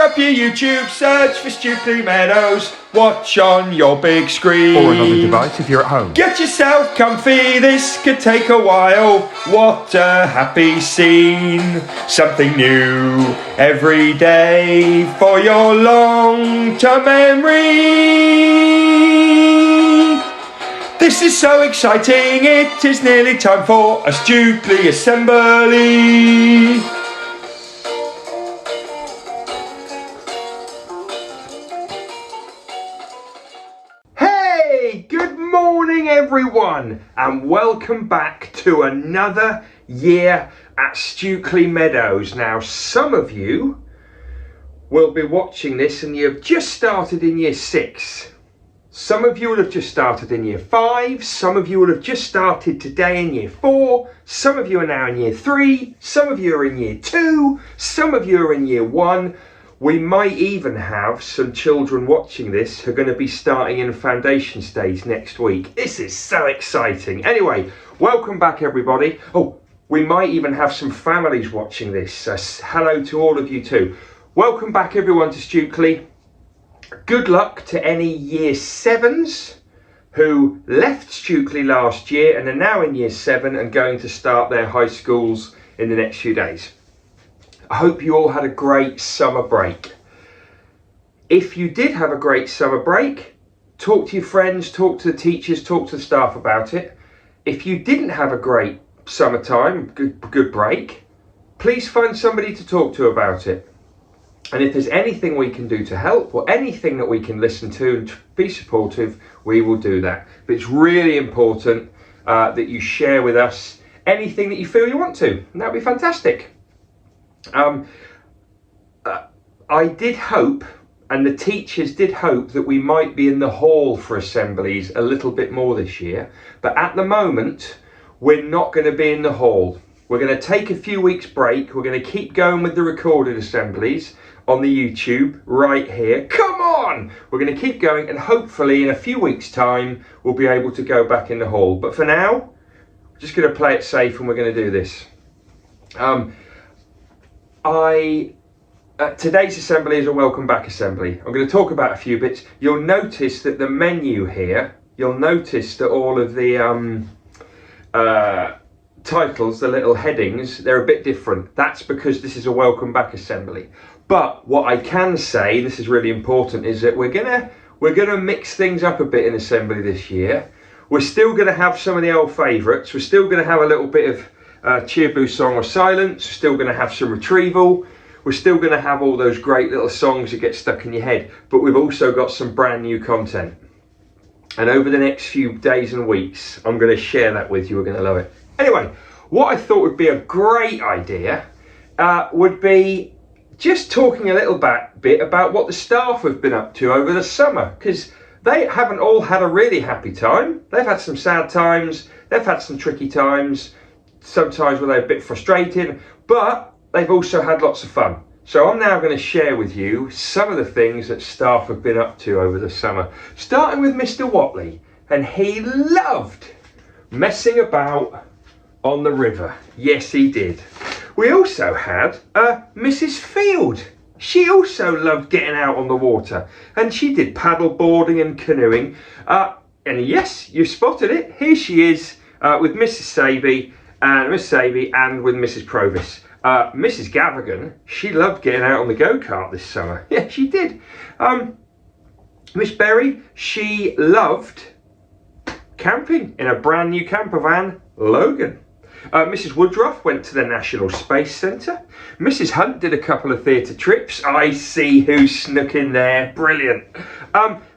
up your YouTube, search for Stukeley Meadows, watch on your big screen. Or another device if you're at home. Get yourself comfy, this could take a while. What a happy scene. Something new every day for your long-term memory. This is so exciting, it is nearly time for a Stukeley assembly. Hey, good morning everyone, and welcome back to another year at Stukeley Meadows. Now, some of you will be watching this and you've just started in year 6. Some of you will have just started in year 5, some of you will have just started today in year 4, some of you are now in year 3, some of you are in year 2, some of you are in year 1. We might even have some children watching this who are going to be starting in foundation stage next week. This is so exciting. Anyway, welcome back everybody. Oh, we might even have some families watching this. Hello to all of you too. Welcome back everyone to Stukeley. Good luck to any year 7s who left Stukeley last year and are now in year 7 and going to start their high schools in the next few days. I hope you all had a great summer break. If you did have a great summer break, talk to your friends, talk to the teachers, talk to the staff about it. If you didn't have a great summertime, good break, please find somebody to talk to about it. And if there's anything we can do to help or anything that we can listen to and be supportive, we will do that. But it's really important that you share with us anything that you feel you want to, and that would be fantastic. I did hope, and the teachers did hope, that we might be in the hall for assemblies a little bit more this year, but at the moment we're not going to be in the hall. We're going to take a few weeks break. We're going to keep going with the recorded assemblies on the YouTube right here. Come on! We're going to keep going, and hopefully in a few weeks time we'll be able to go back in the hall. But for now, we're just going to play it safe and we're going to do this. Today's assembly is a welcome back assembly. I'm going to talk about a few bits. You'll notice that the menu here, you'll notice that all of the titles, the little headings, they're a bit different. That's because this is a welcome back assembly. But what I can say, this is really important, is that we're gonna mix things up a bit in assembly this year. We're still gonna have some of the old favourites. We're still gonna have a little bit of Cheerboo Song of Silence. We're still gonna have some retrieval. We're still gonna have all those great little songs that get stuck in your head. But we've also got some brand new content. And over the next few days and weeks, I'm gonna share that with you. We're gonna love it. Anyway, what I thought would be a great idea would be just talking a little bit about what the staff have been up to over the summer, because they haven't all had a really happy time. They've had some sad times, they've had some tricky times, sometimes where they're a bit frustrated, but they've also had lots of fun. So I'm now going to share with you some of the things that staff have been up to over the summer, starting with Mr. Watley, and he loved messing about on the river. Yes, he did. We also had Mrs. Field. She also loved getting out on the water, and she did paddle boarding and canoeing. And yes, you spotted it. Here she is with Mrs. Saby and Miss Saby, and with Mrs. Provis. Mrs. Gavigan, she loved getting out on the go-kart this summer. Yeah, she did. Miss Berry, she loved camping in a brand new camper van, Logan. Mrs. Woodruff went to the National Space Centre. Mrs. Hunt did a couple of theatre trips. I see who snuck in there. Brilliant.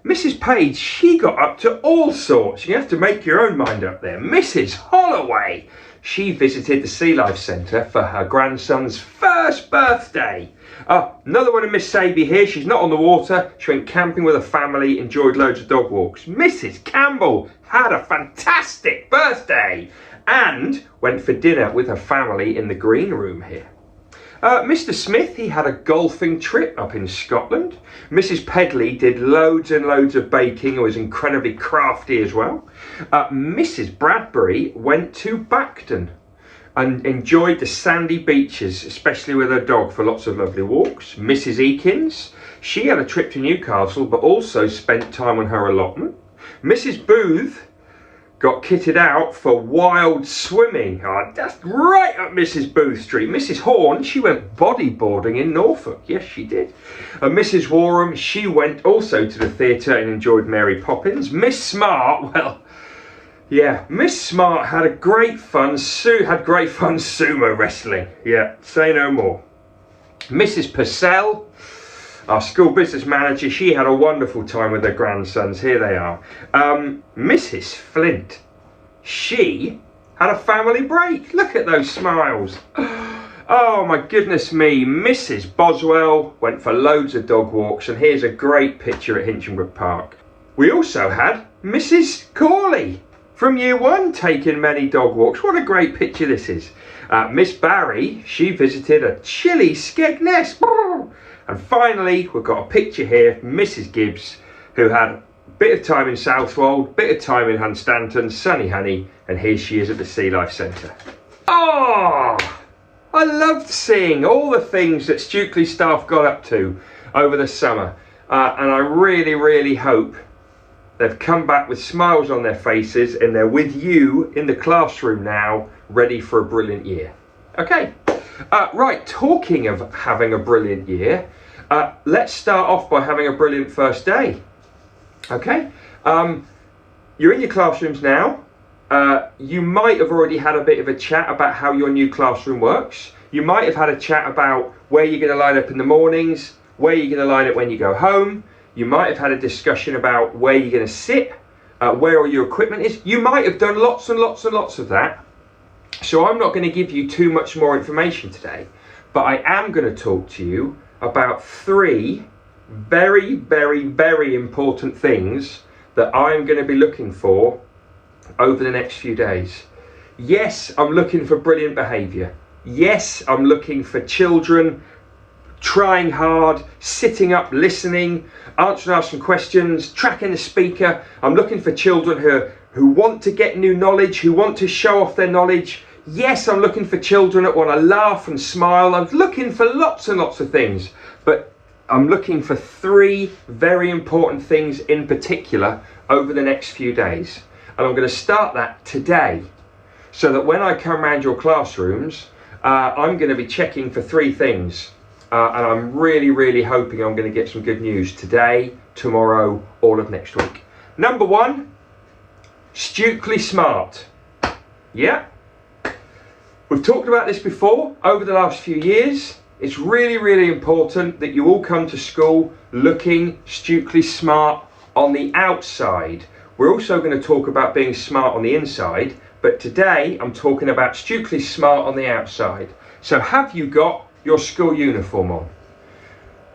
Mrs. Page, she got up to all sorts. You have to make your own mind up there. Mrs. Holloway, she visited the Sea Life Centre for her grandson's first birthday. Another one of Miss Saby here. She's not on the water. She went camping with her family, enjoyed loads of dog walks. Mrs. Campbell had a fantastic birthday and went for dinner with her family in the green room here. Mr. Smith, he had a golfing trip up in Scotland. Mrs. Pedley did loads and loads of baking and was incredibly crafty as well. Mrs. Bradbury went to Bacton. and enjoyed the sandy beaches, especially with her dog, for lots of lovely walks. Mrs. Eakins, she had a trip to Newcastle but also spent time on her allotment. Mrs. Booth got kitted out for wild swimming. Oh, that's right up Mrs. Booth Street. Mrs. Horn, she went bodyboarding in Norfolk. Yes, she did. And Mrs. Warham, she went also to the theatre and enjoyed Mary Poppins. Miss Smart, well, yeah, Miss Smart had great fun sumo wrestling. Yeah, say no more. Mrs. Purcell, our school business manager, she had a wonderful time with her grandsons. Here they are. Mrs. Flint, she had a family break. Look at those smiles. Oh my goodness me. Mrs. Boswell went for loads of dog walks, and here's a great picture at Hinchinbrook Park. We also had Mrs. Corley from year 1 taking many dog walks. What a great picture this is. Miss Barry, she visited a chilly Skegness. And finally, we've got a picture here of Mrs. Gibbs, who had a bit of time in Southwold, bit of time in Hunstanton, Sunny Honey, and here she is at the Sea Life Centre. Oh, I loved seeing all the things that Stukeley staff got up to over the summer, and I really, really hope they've come back with smiles on their faces and they're with you in the classroom now, ready for a brilliant year. Okay. Right, talking of having a brilliant year, let's start off by having a brilliant first day. Okay, you're in your classrooms now. You might have already had a bit of a chat about how your new classroom works. You might have had a chat about where you're going to line up in the mornings, where you're going to line up when you go home. You might have had a discussion about where you're going to sit, where all your equipment is. You might have done lots and lots and lots of that. So I'm not going to give you too much more information today, but I am going to talk to you about 3 very, very, very important things that I'm going to be looking for over the next few days. Yes, I'm looking for brilliant behaviour. Yes, I'm looking for children trying hard, sitting up, listening, answering, asking questions, tracking the speaker. I'm looking for children who want to get new knowledge, who want to show off their knowledge. Yes, I'm looking for children that want to laugh and smile. I'm looking for lots and lots of things, but I'm looking for 3 very important things in particular over the next few days. And I'm going to start that today, so that when I come around your classrooms, I'm going to be checking for 3 things. And I'm really, really hoping I'm going to get some good news today, tomorrow, all of next week. Number 1, Stukeley Smart. Yeah. We've talked about this before over the last few years. It's really, really important that you all come to school looking Stukeley smart on the outside. We're also going to talk about being smart on the inside, but today I'm talking about Stukeley smart on the outside. So have you got your school uniform on?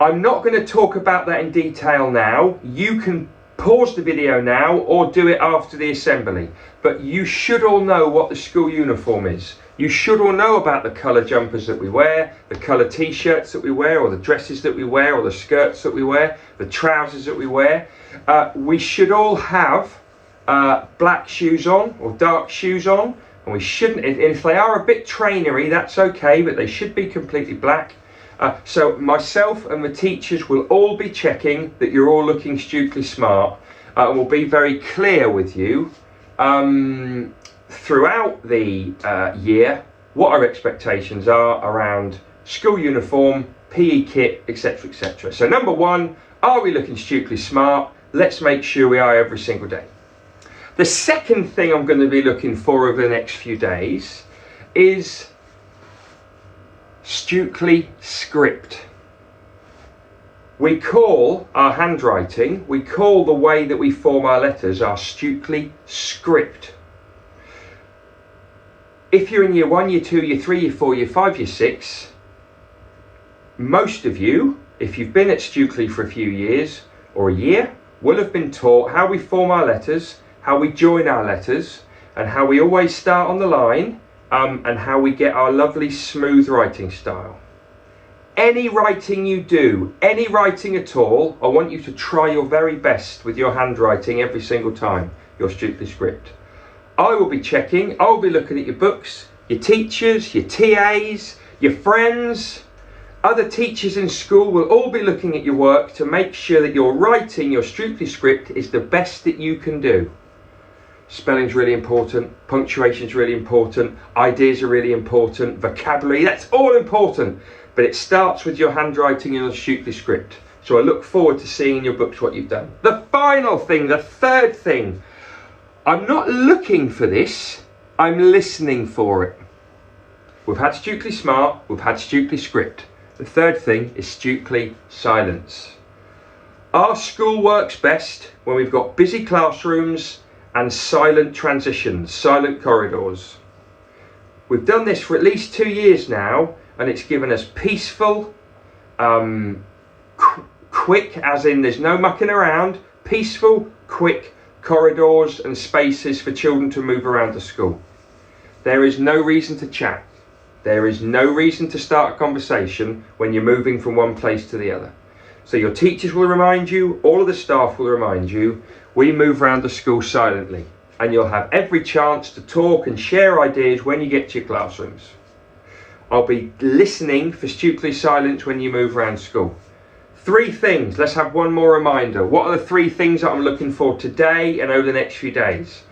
I'm not going to talk about that in detail now. You can pause the video now or do it after the assembly, but you should all know what the school uniform is. You should all know about the colour jumpers that we wear, the colour t-shirts that we wear, or the dresses that we wear, or the skirts that we wear, the trousers that we wear. We should all have black shoes on or dark shoes on, and we shouldn't, if they are a bit trainery, that's okay, but they should be completely black. So myself and the teachers will all be checking that you're all looking Stukeley smart, and we'll be very clear with you throughout the year what our expectations are around school uniform, PE kit, etc, etc. So number 1, are we looking Stukeley smart? Let's make sure we are every single day. The second thing I'm going to be looking for over the next few days is Stukeley script. We call our handwriting, we call the way that we form our letters our Stukeley script. If you're in year 1, year 2, year 3, year 4, year 5, year 6, most of you, if you've been at Stukeley for a few years or a year, will have been taught how we form our letters, how we join our letters, and how we always start on the line, and how we get our lovely smooth writing style. Any writing you do, any writing at all, I want you to try your very best with your handwriting every single time, your Stukeley script. I will be checking, I'll be looking at your books, your teachers, your TAs, your friends, other teachers in school will all be looking at your work to make sure that your writing, your Stukeley script, is the best that you can do. Spelling's really important, punctuation's really important, ideas are really important, vocabulary, that's all important. But it starts with your handwriting and your Stukeley script. So I look forward to seeing in your books what you've done. The final thing, the third thing, I'm not looking for this, I'm listening for it. We've had Stukeley Smart, we've had Stukeley Script. The third thing is Stukeley Silence. Our school works best when we've got busy classrooms and silent transitions, silent corridors. We've done this for at least 2 years now, and it's given us peaceful, quick, as in there's no mucking around, peaceful, quick corridors and spaces for children to move around the school. There is no reason to chat. There is no reason to start a conversation when you're moving from one place to the other. So your teachers will remind you, all of the staff will remind you, we move around the school silently, and you'll have every chance to talk and share ideas when you get to your classrooms. I'll be listening for Stukeley Silence when you move around school. 3 things, let's have one more reminder. What are the 3 things that I'm looking for today and over the next few days?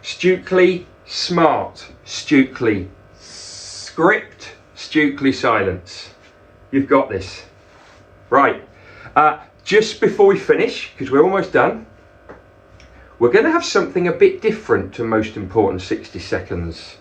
Stukeley Smart, Stukeley Script, Stukeley Silence. You've got this. Right, just before we finish, because we're almost done, we're going to have something a bit different to Most Important 60 Seconds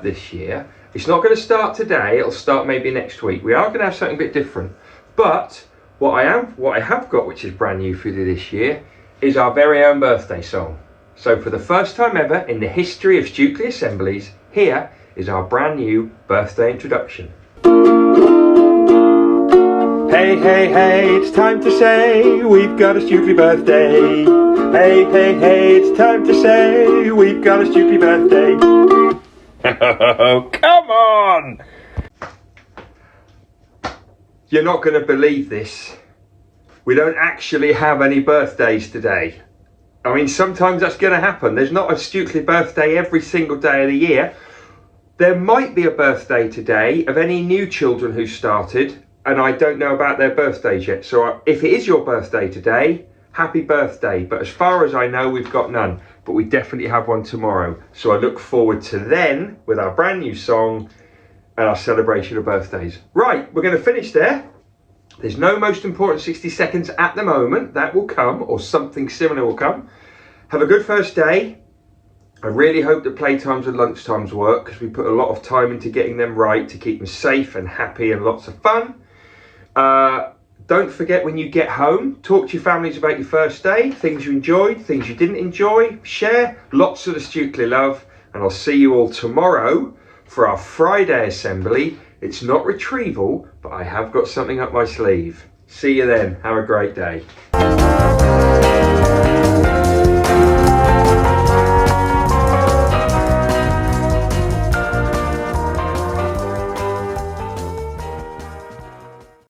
this year. It's not going to start today, it'll start maybe next week. We are going to have something a bit different. But what I have got, which is brand new for you this year, is our very own birthday song. So for the first time ever in the history of Stukeley Assemblies, here is our brand new birthday introduction. Hey, hey, hey, it's time to say we've got a Stukeley birthday. Hey, hey, hey, it's time to say we've got a Stukeley birthday. Oh, come on! You're not going to believe this. We don't actually have any birthdays today. I mean, sometimes that's going to happen. There's not a Stukeley birthday every single day of the year. There might be a birthday today of any new children who started, and I don't know about their birthdays yet. So if it is your birthday today, happy birthday. But as far as I know, we've got none. But we definitely have one tomorrow. So I look forward to then with our brand new song and our celebration of birthdays. Right, we're going to finish there. There's no Most Important 60 Seconds at the moment. That will come, or something similar will come. Have a good first day. I really hope that playtimes and lunchtimes work, because we put a lot of time into getting them right to keep them safe and happy and lots of fun. Don't forget, when you get home, talk to your families about your first day, things you enjoyed, things you didn't enjoy, share lots of the Stukeley love, and I'll see you all tomorrow for our Friday assembly. It's not retrieval, but I have got something up my sleeve. See you then. Have a great day.